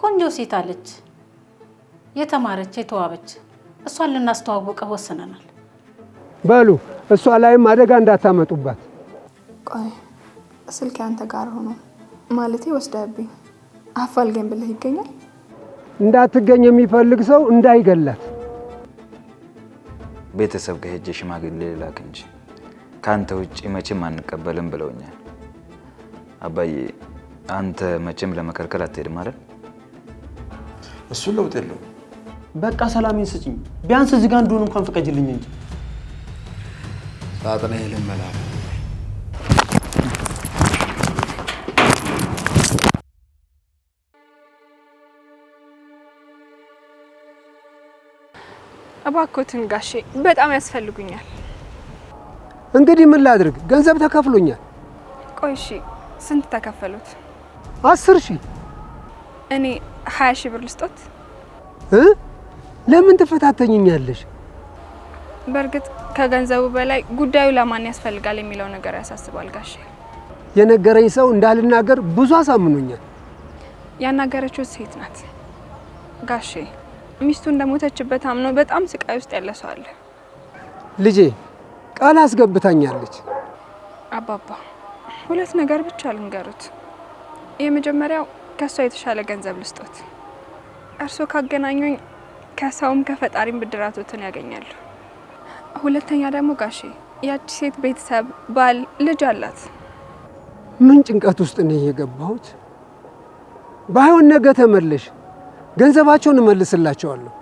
ቆንጆ ሴት አለች የተማረች የተዋበች እሷን ልናስተዋውቀው ወሰነናል በሉ እሷ ላይም አደጋ እንዳታመጡባት ቆይ ስልክ አንተ ጋር ሆኖ ማለቴ ወስደህብኝ አፋልገን ብለህ ይገኛል እንዳትገኝ የሚፈልግ ሰው እንዳይገላት ቤተሰብ ጋር ሄጄ ሽማግሌ ላክ እንጂ ካንተ ውጪ መቼም አንቀበልም ብለውኛል አባዬ አንተ መቼም ለመከልከል አትሄድም አይደል እሱ ለውጥ የለው በቃ ሰላሜን ስጪኝ ቢያንስ እዚህ ጋር እንደሆነ እንኳን ፍቀጅልኝ እንጂ ሳጥና ይልመላ እባክዎትን ጋሼ በጣም ያስፈልጉኛል እንግዲህ ምን ላድርግ ገንዘብ ተከፍሎኛል ቆይ እሺ ስንት ተከፈሉት 10,000 እኔ 20,000 ብር ልስጦት ለምን ተፈታተኝኛለሽ በርግጥ ከገንዘቡ በላይ ጉዳዩ ለማን ያስፈልጋል የሚለው ነገር ያሳስባል ጋሼ የነገረኝ ሰው እንዳልናገር ብዙ አሳምኖኛል ያናገረችው ሴት ናት ጋሼ ሚስቱ እንደሞተችበት አምኖ በጣም ስቃይ ውስጥ ያለ ሰው አለ ልጄ ቃል አስገብታኛለች አባባ ሁለት ነገር ብቻ ልንገሩት የመጀመሪያው ከሷ የተሻለ ገንዘብ ልስጦት እርሶ ካገናኙኝ ከሰውም ከፈጣሪም ብድራቶትን ያገኛሉ ሁለተኛ ደግሞ ጋሼ ያቺ ሴት ቤተሰብ ባል ልጅ አላት ምን ጭንቀት ውስጥ ነው የገባሁት ባይሆን ነገ ተመለሽ ገንዘባቸውን እመልስላቸዋለሁ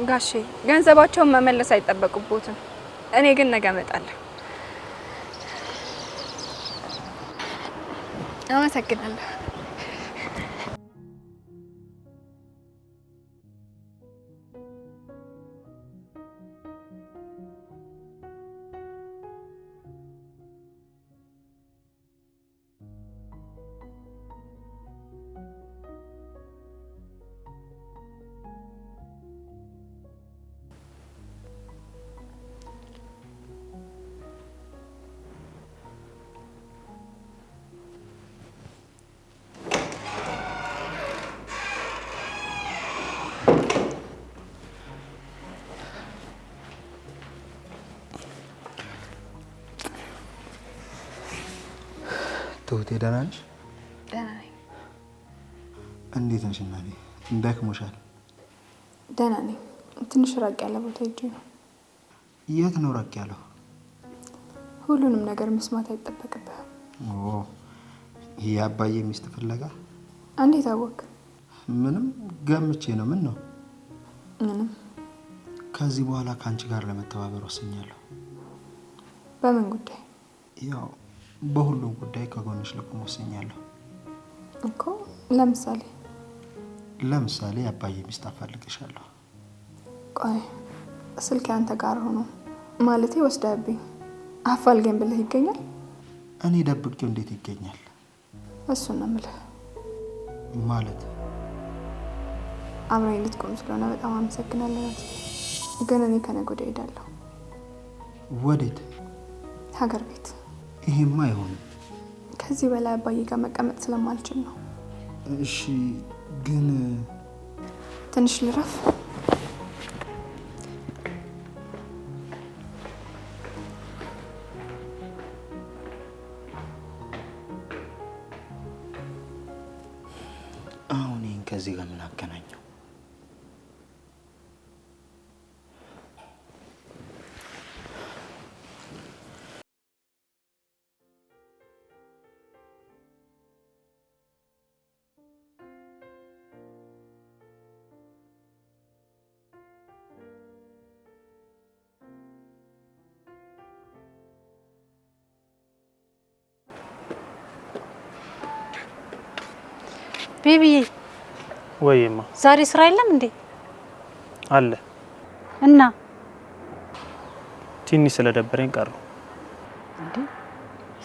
ጋሼ ገንዘባቸውን መመለስ አይጠበቅቦትም እኔ ግን ነገ እመጣለሁ አመሰግናለሁ ትሁቴ ደህና ነሽ? ደህና ነኝ። እንዴት ነሽ እናቴ? እንደክሞሻል? ደህና ነኝ። ትንሽ ራቅ ያለ ቦታ ሄጄ ነው። የት ነው ራቅ ያለው? ሁሉንም ነገር መስማት አይጠበቅብህም። ኦ የአባዬ ሚስት ፍለጋ? እንዴት አወቅ? ምንም ገምቼ ነው። ምን ነው? ምንም። ከዚህ በኋላ ካንቺ ጋር ለመተባበር ወስኛለሁ። በምን ጉዳይ? ያው በሁሉም ጉዳይ ከጎንሽ ልቆም ወስኛለሁ እኮ። ለምሳሌ አባዬ ሚስት አፈልግሻለሁ። ቆይ ስልክ አንተ ጋር ሆኖ ማለቴ ወስደህብኝ አፋልገን ብለህ ይገኛል? እኔ ደብቄው እንዴት ይገኛል? እሱን ነው የምልህ። ማለት አብረኝ ልትቆም ስለሆነ በጣም አመሰግናለሁ። ግን እኔ ከነገ ወዲያ እሄዳለሁ። ወዴት? ሀገር ቤት። ይሄማ አይሆንም። ከዚህ በላይ አባዬ ጋር መቀመጥ ስለማልችል ነው። እሺ ግን ትንሽ ልረፍ። አሁን ይሄን ከዚህ ጋር ምን አገናኘው? ቤቢዬ ወይማ ዛሬ ስራ የለም እንዴ? አለ እና ትንሽ ስለደበረኝ ቀረው። እንዴ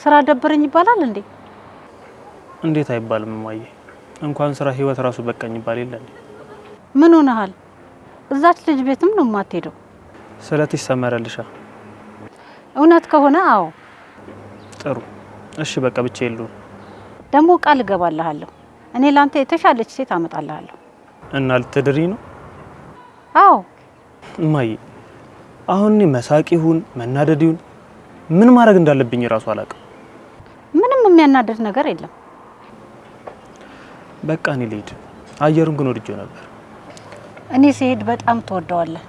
ስራ ደበረኝ ይባላል እንዴ? እንዴት አይባልም ማየ? እንኳን ስራ ህይወት ራሱ በቀኝ ይባል የለ እንዴ? ምን ሆነሃል? እዛች ልጅ ቤትም ነው የማትሄደው? ስለትሽ ሰመረልሻ? እውነት ከሆነ አዎ። ጥሩ እሺ በቃ ብቻዬን ልሁን። ደግሞ ቃል እገባልሃለሁ እኔ ላንተ የተሻለች ሴት አመጣልሃለሁ። እና ልትድሪ ነው? አዎ እማዬ አሁን እኔ መሳቅ ይሁን መናደድ ይሁን ምን ማድረግ እንዳለብኝ ራሱ አላውቅም። ምንም የሚያናደድ ነገር የለም። በቃ እኔ ልሂድ። አየሩን ግን ወድጄው ነበር። እኔ ሲሄድ በጣም ተወደዋለህ።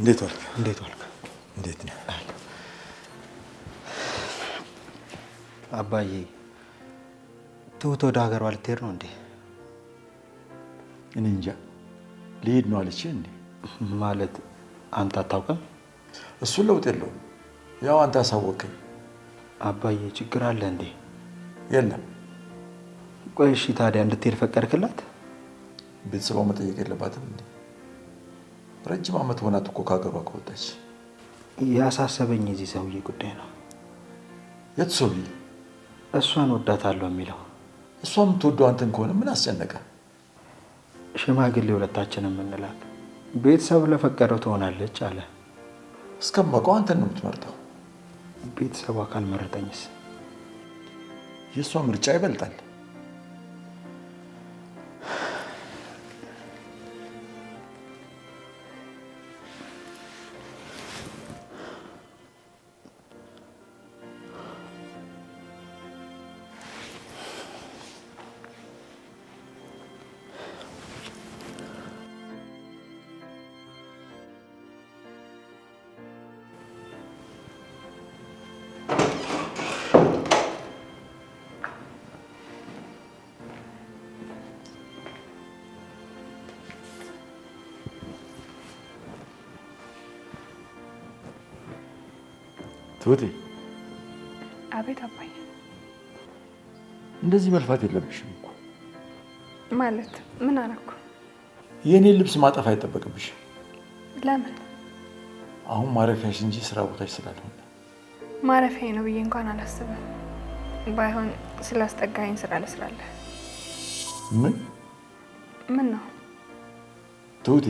እንዴት ዋልክ? እንዴት ነህ? አባዬ ትሁት ወደ ሀገሯ ልትሄድ ነው እንዴ? እኔ እንጃ ልሄድ ነው አለች እንዴ? ማለት አንተ አታውቅም? እሱን ለውጥ የለውም። ያው አንተ አሳወቀኝ። አባዬ ችግር አለ እንዴ? የለም። ቆይ እሺ ታዲያ እንድትሄድ ፈቀድክላት? ቤተሰቧ መጠየቅ የለባትም እንዴ? ረጅም ዓመት ሆናት እኮ ከሀገሯ ከወጣች። ያሳሰበኝ የዚህ ሰውዬ ጉዳይ ነው። የት ሰውዬ? እሷን ወዳታለሁ የሚለው። እሷ የምትወደው አንተን ከሆነ ምን አስጨነቀ? ሽማግሌ ሁለታችንም እንላክ ቤተሰብ ለፈቀደው ትሆናለች አለ። እስከማውቀው አንተን ነው የምትመርጠው። ቤተሰቧ ካልመረጠኝስ? የእሷ ምርጫ ይበልጣል። ትሁቴ። አቤት አባዬ። እንደዚህ መልፋት የለብሽም እኮ። ማለት ምን አደረኩ? የኔን ልብስ ማጠፍ አይጠበቅብሽም። ለምን? አሁን ማረፊያሽ እንጂ ስራ ቦታሽ ስላልሆነ። ማረፊያ ነው ብዬ እንኳን አላስብም። ባይሆን ስላስጠጋኝ ስራ ልስራለህ። ምን ነው ትሁቴ?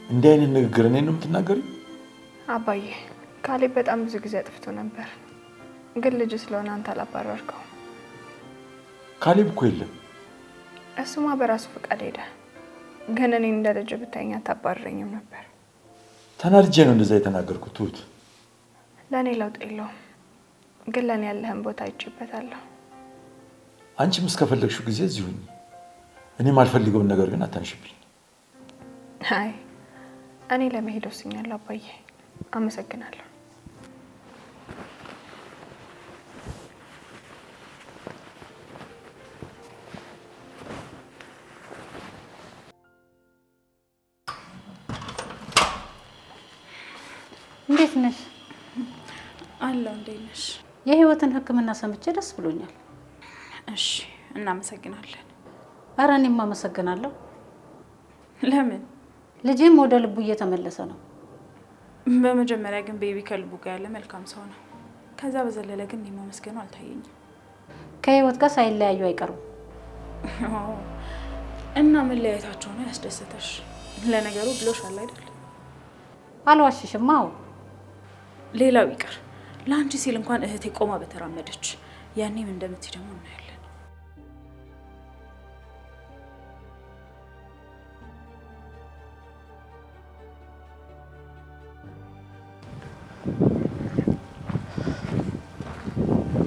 እንዲህ አይነት ንግግር እኔን ነው የምትናገሪው? አባዬ ካሌብ በጣም ብዙ ጊዜ አጥፍቶ ነበር፣ ግን ልጅ ስለሆነ አንተ አላባረርከው። ካሌብ እኮ የለም። እሱማ በራሱ ፈቃድ ሄደ፣ ግን እኔ እንደ ልጅ ብታይኝ አታባረረኝም ነበር። ተናድጄ ነው እንደዛ የተናገርኩት ትሁት። ለእኔ ለውጥ የለውም፣ ግን ለእኔ ያለህን ቦታ አይቼበታለሁ። አንቺም እስከፈለግሽው ጊዜ እዚሁ ሁኚ። እኔ ማልፈልገውን ነገር ግን አታንሽብኝ። አይ እኔ ለመሄድ ወስኛለሁ አባዬ። አመሰግናለሁ። እንዴት ነሽ? አለሁ። እንዴት ነሽ? የህይወትን ሕክምና ሰምቼ ደስ ብሎኛል። እሺ እናመሰግናለን። ኧረ እኔም አመሰግናለሁ። ለምን? ልጄም ወደ ልቡ እየተመለሰ ነው። በመጀመሪያ ግን ቤቢ ከልቡ ጋር ያለ መልካም ሰው ነው። ከዛ በዘለለ ግን ማመስገኑ አልታየኝም። ከህይወት ጋር ሳይለያዩ አይቀሩም። እና መለያየታቸው ነው ያስደሰተሽ? ለነገሩ ብሎሻል አይደል? አልዋሽሽም። አዎ ሌላው ይቀር ለአንቺ ሲል እንኳን እህቴ ቆማ በተራመደች ያኔም እንደምትይ ደግሞ እናያለን።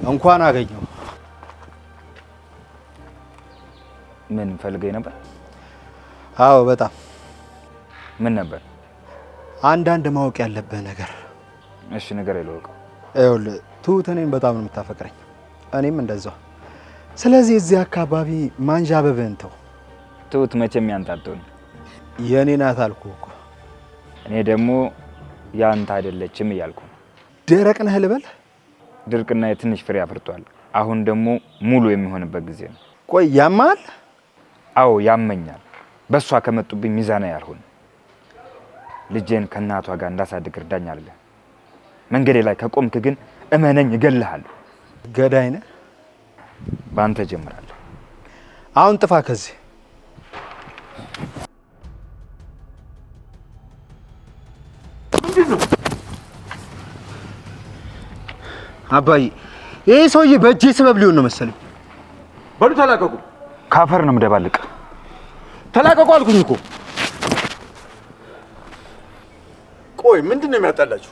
እንኳን አገኘው። ምን ፈልገኝ ነበር? አዎ በጣም። ምን ነበር? አንዳንድ ማወቅ ያለብህ ነገር። እሺ ነገር ይልወቅ። ይኸውልህ ትሁት እኔን በጣም ነው የምታፈቅረኝ፣ እኔም እንደዛው። ስለዚህ እዚህ አካባቢ ማንዣበብህን ተው። ትሁት መቼም ያንተ አትሆንም። የኔ ናት አልኩህ እኮ። እኔ ደግሞ ያንተ አይደለችም እያልኩ። ደረቅ ነህ ልበል? ድርቅና የትንሽ ፍሬ አፍርቷል። አሁን ደግሞ ሙሉ የሚሆንበት ጊዜ ነው። ቆይ ያማል? አዎ ያመኛል። በሷ ከመጡብኝ ሚዛና ያልሆነ ልጄን ከእናቷ ጋር እንዳሳድግ እርዳኝ አለ። መንገዴ ላይ ከቆምክ ግን እመነኝ እገልሃለሁ። ገዳይ ነህ። በአንተ ጀምራለሁ። አሁን ጥፋ ከዚህ። አባዬ ይሄ ሰውዬ በእጄ ሰበብ ሊሆን ነው መሰለኝ። በሉ ተላቀቁ። ካፈር ነው የምደባልቅ። ተላቀቁ አልኩኝ እኮ። ቆይ ምንድን ነው የሚያጣላችሁ?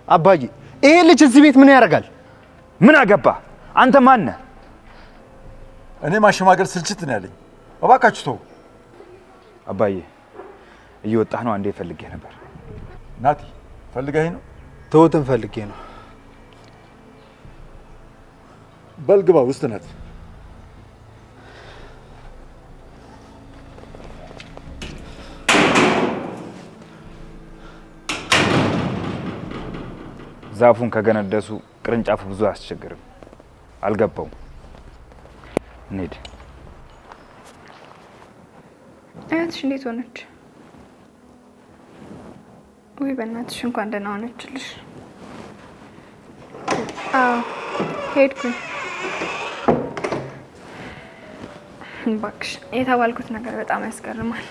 አባዬ ይሄ ልጅ እዚህ ቤት ምን ያደርጋል? ምን አገባ? አንተ ማን ነህ? እኔ ማሸማገል ስልችት ነው ያለኝ። እባካችሁ ተው። አባዬ እየወጣህ ነው? አንዴ ፈልጌ ነበር። ናቲ ፈልገኸኝ ነው? ትሁትን ፈልጌ ነው። በል ግባ፣ ውስጥ ናት። ዛፉን ከገነደሱ ቅርንጫፉ ብዙ አያስቸግርም። አልገባውም። እንሂድ። አያትሽ እንዴት ሆነች? ወይ በእናትሽ እንኳን ደህና ሆነችልሽ። አዎ ሄድኩኝ። እባክሽ የተባልኩት ነገር በጣም ያስገርማል።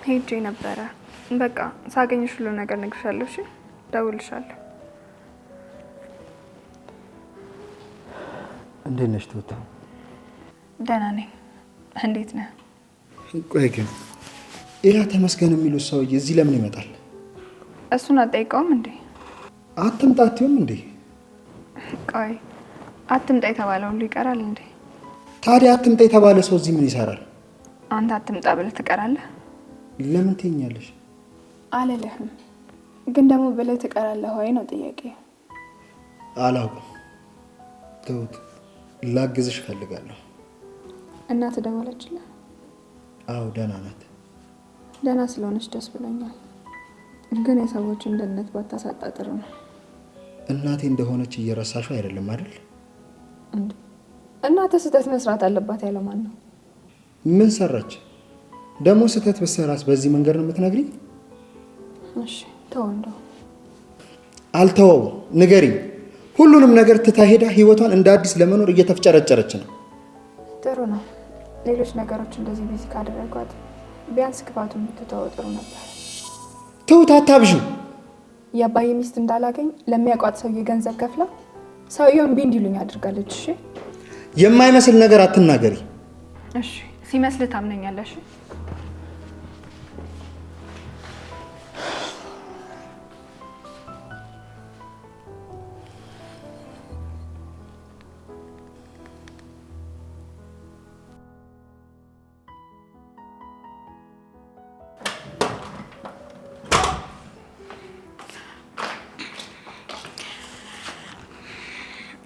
ሄጄ ነበረ። በቃ ሳገኝሽ ሁሉ ነገር እነግርሻለሁ። እሺ ደውልሻለሁ። እንዴት ነሽ ትሁት? ደህና ነኝ። እንዴት ነህ? ቆይ ግን ያ ተመስገን የሚሉት ሰውዬ እዚህ ለምን ይመጣል? እሱን አትጠይቀውም እንዴ? አትምጣትም እንዴ? ቆይ አትምጣ የተባለው ሁሉ ይቀራል እንዴ? ታዲያ አትምጣ የተባለ ሰው እዚህ ምን ይሰራል? አንተ አትምጣ ብለህ ትቀራለህ? ለምን ትይኛለሽ? አልልህም፣ ግን ደግሞ ብለህ ትቀራለህ ወይ ነው ጥያቄ። አላውቅም። ትሁት ላግዝሽ እፈልጋለሁ። እናት ደወለችልህ? አዎ ደህና ናት። ደህና ስለሆነች ደስ ብሎኛል፣ ግን የሰዎችን ደህንነት ባታሳጣ ጥሩ ነው። እናቴ እንደሆነች እየረሳሽው አይደለም አይደል? እናትህ ስህተት መስራት አለባት ያለው ማን ነው? ምን ሰራች ደግሞ? ስህተት ብትሰራስ በዚህ መንገድ ነው የምትነግሪኝ? እሺ ተው። እንደው አልተወው፣ ንገሪኝ። ሁሉንም ነገር ትታ ሄዳ ህይወቷን እንደ አዲስ ለመኖር እየተፍጨረጨረች ነው። ጥሩ ነው። ሌሎች ነገሮች እንደዚህ ቢዚ ካደረጓት ቢያንስ ክፋቱን ብትተወው ጥሩ ነበር። ትሁት አታብዡ። የአባዬ ሚስት እንዳላገኝ ለሚያውቋት ሰውዬ ገንዘብ ከፍላ ሰውየውን እምቢ እንዲሉኝ አድርጋለች። እሺ የማይመስል ነገር አትናገሪ። እሺ ሲመስል ታምነኛለሽ?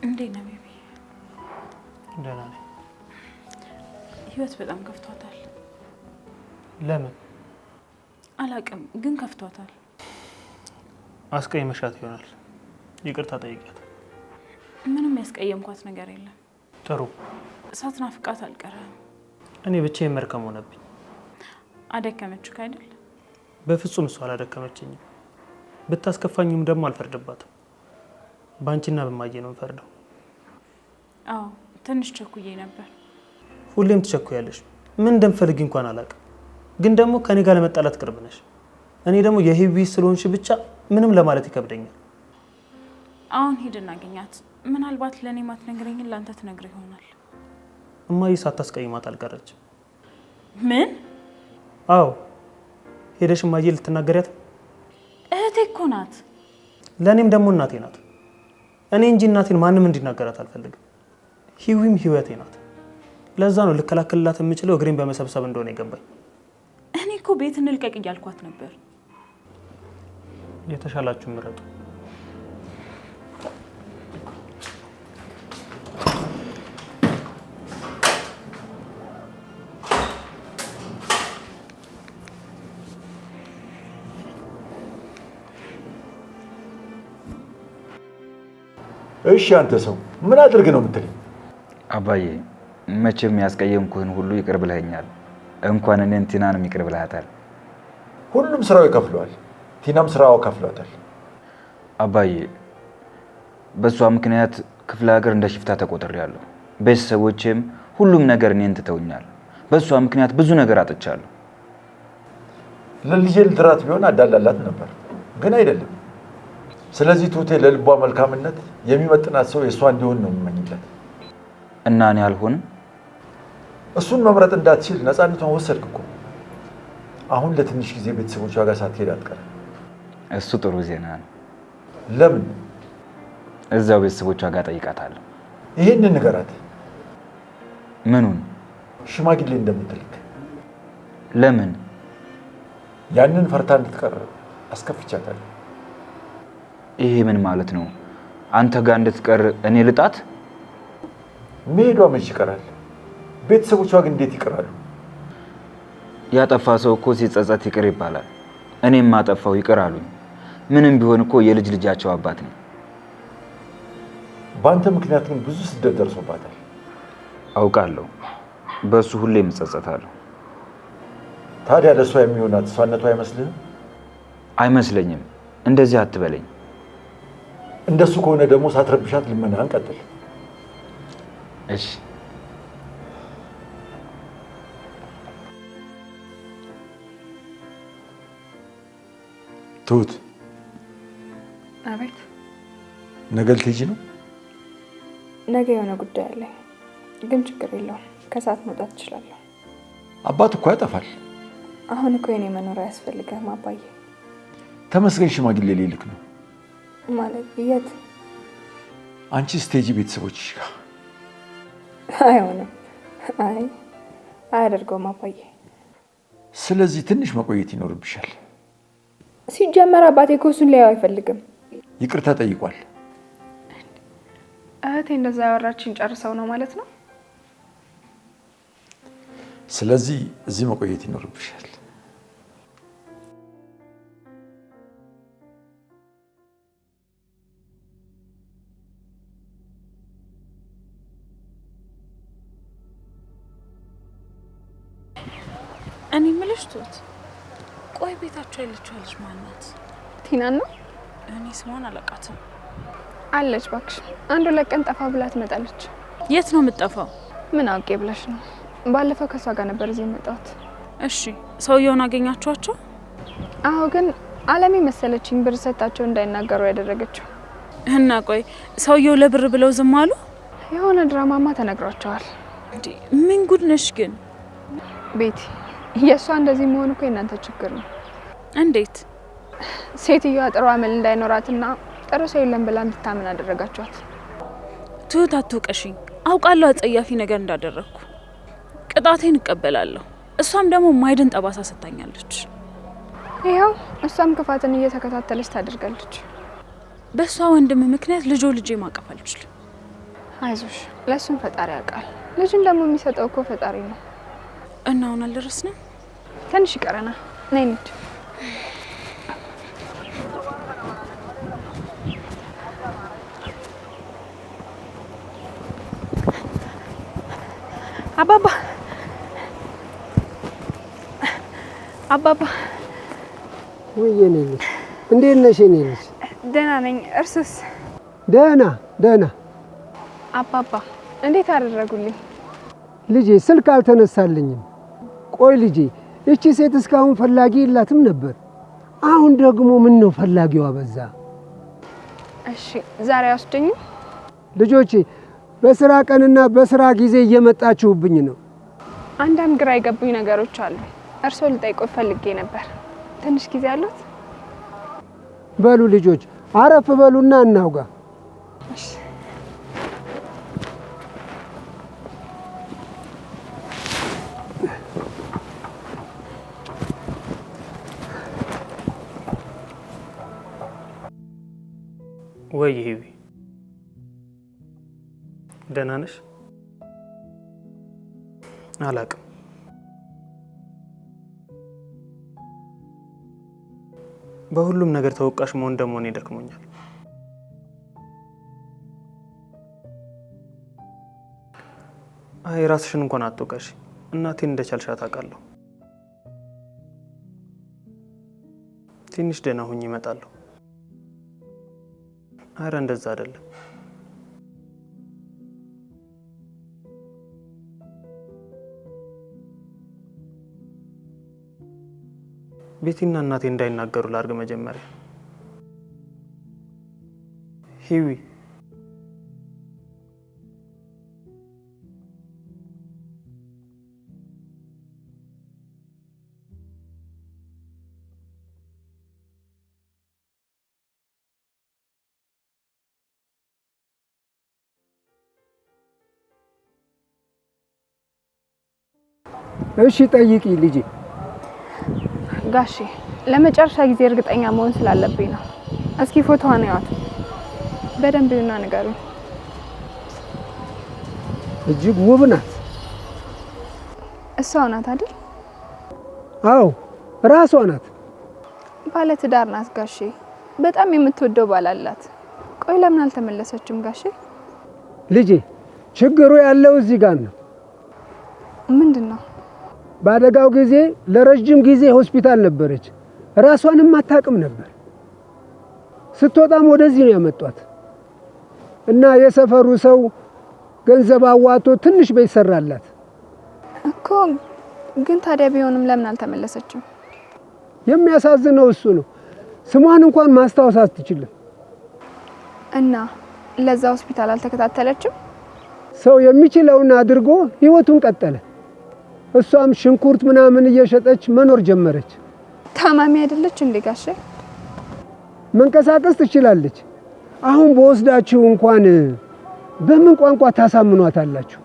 እንዴት ነው ቤቢ? ደህና ነኝ። ህይወት በጣም ከፍቷታል። ለምን? አላቅም፣ ግን ከፍቷታል። አስቀይመሻት ይሆናል። ይቅርታ ጠይቂያት። ምንም ያስቀየምኳት ነገር የለም። ጥሩ። ሳትናፍቃት አልቀረም። እኔ ብቻዬን መድከም ሆነብኝ። አደከመችህ አይደል? በፍጹም እሷ አላደከመችኝም። ብታስከፋኝም ደግሞ አልፈርድባትም። ባንቺና በማየ ነው የምፈርደው። አዎ ትንሽ ቸኩዬ ነበር። ሁሌም ትቸኩያለሽ። ምን እንደምፈልጊ እንኳን አላውቅም። ግን ደግሞ ከኔ ጋር ለመጣላት ቅርብ ነሽ። እኔ ደግሞ የህዊ ስለሆንሽ ብቻ ምንም ለማለት ይከብደኛል። አሁን ሂድ እናገኛት። ምናልባት ለእኔ ማትነግረኝን ለአንተ ትነግር ይሆናል። እማዬ ሳታስቀይማት አልቀረችም። ምን? አዎ ሄደሽ እማዬ ልትናገሪያት? እህቴ እኮ ናት። ለእኔም ደግሞ እናቴ ናት። እኔ እንጂ እናቴን ማንም እንዲናገራት አልፈልግም። ህዊም ህይወቴ ናት። ለዛ ነው ልከላከልላት የምችለው እግሬን በመሰብሰብ እንደሆነ የገባኝ። እኔ እኮ ቤት እንልቀቅ እያልኳት ነበር። የተሻላችሁ ምረጡ። እሺ አንተ ሰው ምን አድርግ ነው የምትለኝ? አባዬ መቼም ያስቀየምኩህን ሁሉ ይቅር ብለኸኛል። እንኳን እኔን ቲናንም ይቅር ብለሃታል። ሁሉም ስራው ይከፍለዋል። ቲናም ስራው ከፍሏታል። አባዬ በሷ ምክንያት ክፍለ ሀገር እንደ ሽፍታ ተቆጥሬያለሁ። ቤተሰቦቼም ሁሉም ነገር እኔን ትተውኛል። በሷ ምክንያት ብዙ ነገር አጥቻለሁ። ለልጄ ልድራት ቢሆን አዳላላት ነበር፣ ግን አይደለም። ስለዚህ ትሁቴ ለልቧ መልካምነት የሚመጥናት ሰው የእሷ እንዲሆን ነው የምመኝለት። እና እኔ አልሆንም? እሱን መምረጥ እንዳትችል ነፃነቷን ወሰድክ እኮ። አሁን ለትንሽ ጊዜ ቤተሰቦቿ ጋር ሳትሄድ አትቀርም። እሱ ጥሩ ዜና ነው። ለምን? እዛው ቤተሰቦቿ ጋር ጠይቃታለሁ። ይሄንን ንገራት። ምኑን? ሽማግሌ እንደምትልክ። ለምን? ያንን ፈርታ እንድትቀር አስከፍቻታለሁ። ይሄ ምን ማለት ነው? አንተ ጋር እንድትቀር እኔ ልጣት? መሄዷ መች ይቀራል? ቤተሰቦቿ ግን እንዴት ይቀራሉ? ያጠፋ ሰው እኮ ሲጸጸት ይቅር ይባላል። እኔም ማጠፋው ይቅር አሉኝ። ምንም ቢሆን እኮ የልጅ ልጃቸው አባት ነው። በአንተ ምክንያት ግን ብዙ ስደት ደርሶባታል። አውቃለሁ። በእሱ ሁሌም እጸጸታለሁ። ታዲያ ለእሷ የሚሆናት እሷነቷ አይመስልህም? አይመስለኝም። እንደዚህ አትበለኝ። እንደሱ ከሆነ ደግሞ ሳትረብሻት ልመናህን ቀጥል። እሺ። ትሁት፣ አቤት። ነገ ልትሄጂ ነው? ነገ የሆነ ጉዳይ አለኝ፣ ግን ችግር የለውም። ከሰዓት መውጣት እችላለሁ። አባት እኮ ያጠፋል። አሁን እኮ የኔ መኖር አያስፈልግህም አባዬ። ተመስገን ሽማግሌ ሊልክ ነው ማለት የት? አንቺ ስቴጂ ቤተሰቦችሽ ጋር። አይሆንም። አይ አያደርገውም አባዬ። ስለዚህ ትንሽ መቆየት ይኖርብሻል። ሲጀመር አባቴ እኮ እሱን ሊያየው አይፈልግም። ይቅርታ ጠይቋል። እህቴ እንደዛ ያወራችን ጨርሰው ነው ማለት ነው። ስለዚህ እዚህ መቆየት ይኖርብሻል። እኔ የምልሽ ትሁት፣ ቆይ ቤታቸው ያለችው ልጅ ማን ናት? ቲናን ነው። እኔ ስሟን አላውቃትም። አለች እባክሽ፣ አንድ ሁለት ቀን ጠፋ ብላ ትመጣለች። የት ነው የምትጠፋው? ምን አውቄ ብለሽ ነው? ባለፈው ከሷ ጋር ነበር እዚህ የመጣሁት። እሺ፣ ሰውየውን አገኛችኋቸው? አዎ፣ ግን አለሜ መሰለችኝ ብር ሰጣቸው እንዳይናገሩ ያደረገችው። እና ቆይ ሰውየው ለብር ብለው ዝም አሉ? የሆነ ድራማማ ተነግሯቸዋል። እንዴ ምን ጉድ ነሽ ግን ቤቲ። የእሷ እንደዚህ መሆኑ እኮ የእናንተ ችግር ነው። እንዴት? ሴትዮዋ ጥሩ አመል እንዳይኖራትና ጥሩ ሰው የለም ብላ እንድታምን አደረጋችኋት። ትሁት አትውቀሽኝ። አውቃለሁ አጸያፊ ነገር እንዳደረግኩ። ቅጣቴን እቀበላለሁ። እሷም ደግሞ ማይድን ጠባሳ ሰጥታኛለች። ይኸው እሷም ክፋትን እየተከታተለች ታደርጋለች። በእሷ ወንድም ምክንያት ልጄ ማቀፍ አልችልም። አይዞሽ፣ ለእሱም ፈጣሪ ያውቃል። ልጅን ደግሞ የሚሰጠው እኮ ፈጣሪ ነው። እና አሁን አልደረስንም? ትንሽ ይቀረና። ነይ እንሂድ። አባባ አባባ። ወይ የኔ ልጅ እንዴት ነሽ? የኔ ልጅ ደህና ነኝ። እርሱስ? ደህና ደህና። አባባ እንዴት አደረጉልኝ? ልጄ ስልክ አልተነሳልኝም። ቆይ ልጄ እቺ ሴት እስካሁን ፈላጊ የላትም ነበር። አሁን ደግሞ ምን ነው ፈላጊዋ በዛ? እሺ ዛሬ አስደኝ። ልጆቼ በስራ ቀንና በስራ ጊዜ እየመጣችሁብኝ ነው። አንዳንድ ግራ የገቡኝ ነገሮች አሉ። እርሶ ልጠይቆት ፈልጌ ነበር። ትንሽ ጊዜ አሉት? በሉ ልጆች አረፍ በሉና እናውጋ። ወይ ሂዊ ደህና ነሽ? አላቅም። በሁሉም ነገር ተወቃሽ መሆን ደግሞ እኔ ደክሞኛል። አይ ራስሽን እንኳን አትወቃሽ። እናቴን እንደቻልሻት አውቃለሁ። ትንሽ ደህና ሁኝ እመጣለሁ። አረ እንደዛ አይደለም። ቤቲና እናቴ እንዳይናገሩ ላድርግ መጀመሪያ። ሂዊ እሺ ጠይቂ ልጄ። ጋሼ ለመጨረሻ ጊዜ እርግጠኛ መሆን ስላለብኝ ነው። እስኪ ፎቶዋን ያዩት በደንብ ይሁንና ንገሩኝ። እጅግ ውብ ናት። እሷ ናት አይደል? አዎ ራሷ ናት። ባለ ትዳር ናት ጋሼ። በጣም የምትወደው ባል አላት። ቆይ ለምን አልተመለሰችም ጋሼ? ልጄ ችግሩ ያለው እዚህ ጋር ነው። ምንድነው? በአደጋው ጊዜ ለረጅም ጊዜ ሆስፒታል ነበረች። ራሷንም አታውቅም ነበር። ስትወጣም ወደዚህ ነው ያመጧት እና የሰፈሩ ሰው ገንዘብ አዋጥቶ ትንሽ ቤት ሰራላት እኮ። ግን ታዲያ ቢሆንም ለምን አልተመለሰችም? የሚያሳዝነው እሱ ነው። ስሟን እንኳን ማስታወስ አትችልም። እና ለዛ ሆስፒታል አልተከታተለችም? ሰው የሚችለውን አድርጎ ህይወቱን ቀጠለ። እሷም ሽንኩርት ምናምን እየሸጠች መኖር ጀመረች። ታማሚ አይደለች እንዴ ጋሼ? መንቀሳቀስ ትችላለች። አሁን በወስዳችሁ እንኳን በምን ቋንቋ ታሳምኗታላችሁ?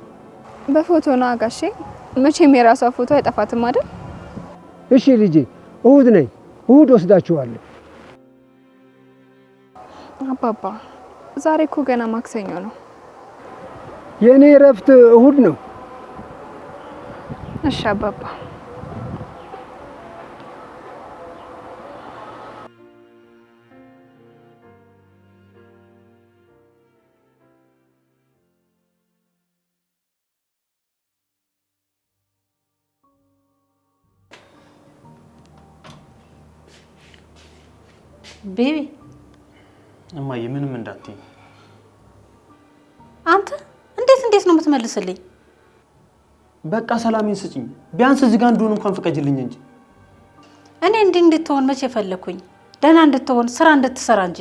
በፎቶ ነው ጋሼ። መቼም የራሷ ፎቶ አይጠፋትም አይደል? እሺ ልጄ እሁድ ነኝ። እሁድ ወስዳችኋለሁ። አባባ ዛሬ እኮ ገና ማክሰኞ ነው። የኔ እረፍት እሁድ ነው። እሺ አባባ። ቤቢ እማዬ ምንም እንዳትዪ። አንተ እንዴት ነው የምትመልስልኝ? በቃ ሰላሜን ስጪኝ። ቢያንስ እዚህ ጋር እንደሆነ እንኳን ፍቀጅልኝ እንጂ። እኔ እንድትሆን መቼ ፈለኩኝ? ደህና እንድትሆን ስራ እንድትሰራ እንጂ።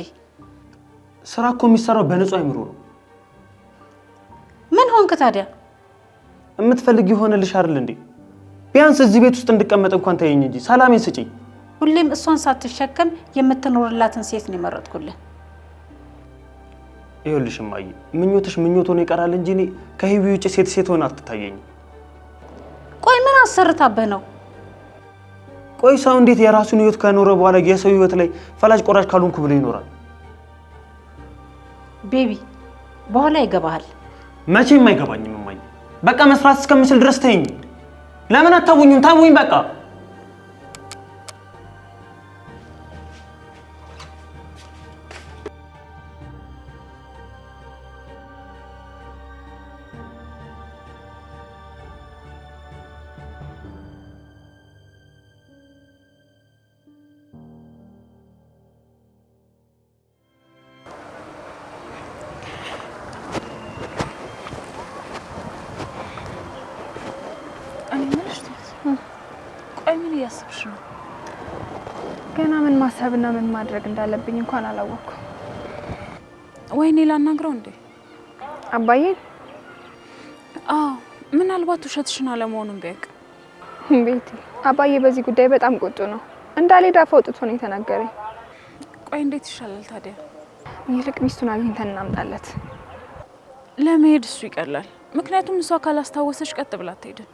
ስራ እኮ የሚሰራው በንጹህ አይምሮ ነው። ምን ሆንክ ታዲያ? የምትፈልጊ ይሆንልሽ አይደል እንዴ? ቢያንስ እዚህ ቤት ውስጥ እንድቀመጥ እንኳን ተይኝ እንጂ ሰላሜን ስጪኝ። ሁሌም እሷን ሳትሸከም የምትኖርላትን ሴት ነው የመረጥኩልህ። ይኸውልሽ እማዬ ምኞትሽ ምኞት ሆኖ ይቀራል እንጂ እኔ ከሂዊ ውጪ ሴት ሆነ አትታየኝም። ቆይ ምን አሰርታብህ ነው? ቆይ ሰው እንዴት የራሱን ህይወት ከኖረ በኋላ የሰው ህይወት ላይ ፈላጭ ቆራጭ ካልሆንኩ ብሎ ይኖራል? ቤቢ በኋላ ይገባሃል። መቼም አይገባኝም እማዬ። በቃ መስራት እስከምችል ድረስ ተይኝ። ለምን አታውኙም? ታውኝ በቃ። ቆይ ምን እያሰብሽ ነው? ገና ምን ማሰብና ምን ማድረግ እንዳለብኝ እንኳን አላወቅኩም። ወይኔ ላናግረው እንዴ? አባዬ? አዎ ምናልባት ውሸትሽን አለመሆኑን ቢያውቅ። ቤቲ አባዬ በዚህ ጉዳይ በጣም ቁጡ ነው። እንዳልሄድ አፍ አውጥቶ ነው የተናገረኝ። ቆይ እንዴት ይሻላል ታዲያ? ይልቅ ሚስቱን አግኝተን እናምጣለት። ለመሄድ እሱ ይቀላል። ምክንያቱም እሷ ካላስታወሰች ቀጥ ብላ አትሄድም።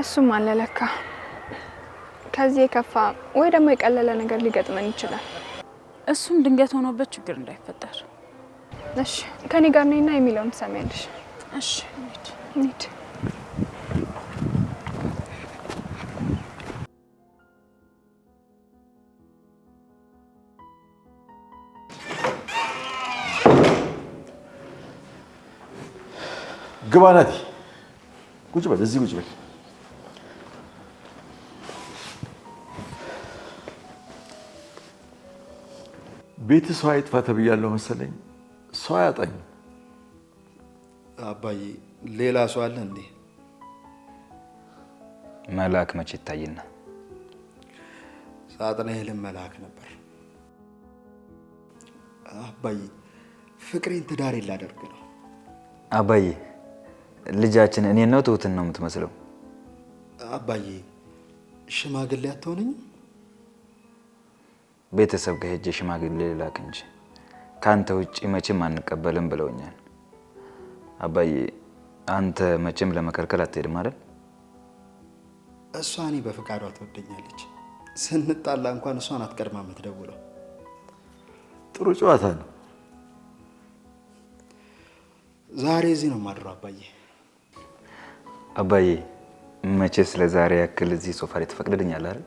እሱም አለ ለካ። ከዚህ የከፋ ወይ ደግሞ የቀለለ ነገር ሊገጥመን ይችላል። እሱም ድንገት ሆኖበት ችግር እንዳይፈጠር። እሺ ከኔ ጋር ነኝና የሚለውን ትሰሚያለሽ። እሺ እንሂድ። ግባ ናቲ። ቁጭ በል እዚህ ቁጭ በል። ቤት ሰው አይጥፋ ተብያለሁ መሰለኝ። ሰው አያጣኝም። አባዬ ሌላ ሰው አለ እንዴ? መልአክ መቼ ይታይና? ሳጥናኤልም መልአክ ነበር። አባዬ ፍቅሬን ትዳሬን ላደርግ ነው። አባዬ ልጃችን እኔን ነው ትሁትን ነው የምትመስለው? አባዬ ሽማግሌ አትሆነኝም? ቤተሰብ ጋር ሄጄ ሽማግሌ ላክ እንጂ ካንተ ውጪ መቼም አንቀበልም ብለውኛል። አባዬ አንተ መቼም ለመከልከል አትሄድም አይደል? እሷ እኔ በፍቃዷ ትወደኛለች። ስንጣላ እንኳን እሷን አትቀድማ የምትደውለው። ጥሩ ጨዋታ ነው። ዛሬ እዚህ ነው የማድረው አባዬ። አባዬ መቼ ስለ ዛሬ ያክል እዚህ ሶፋ ላይ ትፈቅድልኛለህ አይደል?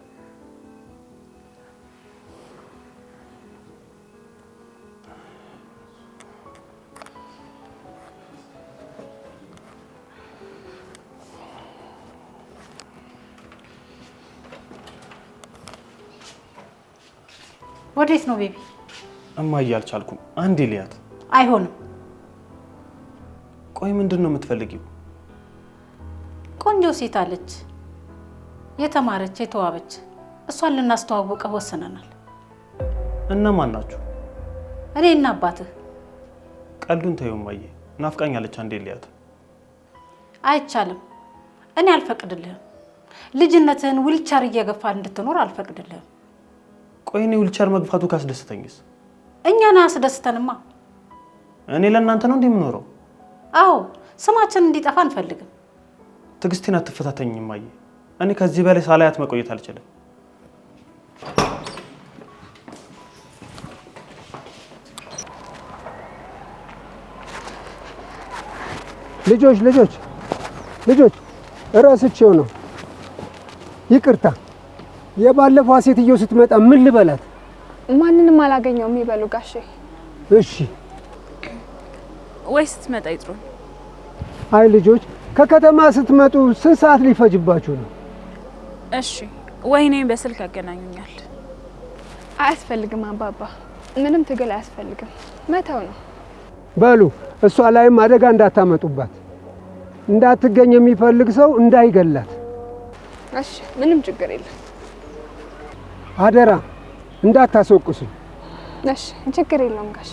ወዴት ነው ቤቢ? እማዬ አልቻልኩም። አንዴ ልያት። አይሆንም። ቆይ ምንድን ነው የምትፈልጊው? ቆንጆ ሴት አለች፣ የተማረች የተዋበች፣ እሷን ልናስተዋውቀው ወስነናል። እነማን ናችሁ? እኔና አባትህ። ቀልዱን ተይው እማዬ፣ ናፍቃኛለች። አንዴ ልያት። አይቻልም። እኔ አልፈቅድልህም። ልጅነትህን ዊልቸር እየገፋ እንድትኖር አልፈቅድልህም። ቆይ እኔ ዊልቸር መግፋቱ ካስደስተኝስ? እኛን አያስደስተንማ። እኔ ለእናንተ ነው እንዴ የምኖረው? አዎ፣ ስማችን እንዲጠፋ አንፈልግም። ትዕግስቴን አትፈታተኝም እማዬ። እኔ ከዚህ በላይ ሳላያት መቆየት አልችልም። ልጆች እረስቼው ነው። ይቅርታ። የባለፈው ሴትዮ ስትመጣ ምን ልበላት? ማንንም አላገኘውም ይበሉ ጋሼ። እሺ ወይ ስትመጣ ይጥሩን። አይ ልጆች ከከተማ ስትመጡ ስንት ሰዓት ሊፈጅባችሁ ነው? እሺ ወይ እኔን በስልክ ያገናኙኛል። አያስፈልግም አባባ፣ ምንም ትግል አያስፈልግም። መተው ነው። በሉ እሷ ላይም አደጋ እንዳታመጡባት። እንዳትገኝ የሚፈልግ ሰው እንዳይገላት። እሺ ምንም ችግር የለም። አደራ እንዳታስወቅሱ። እሺ ችግር የለውም ጋሼ።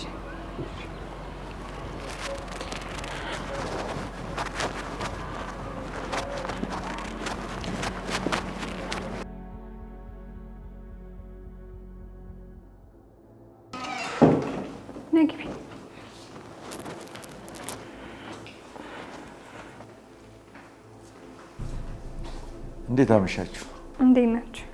ነግቢ። እንዴት አመሻችሁ? እንዴት ናችሁ?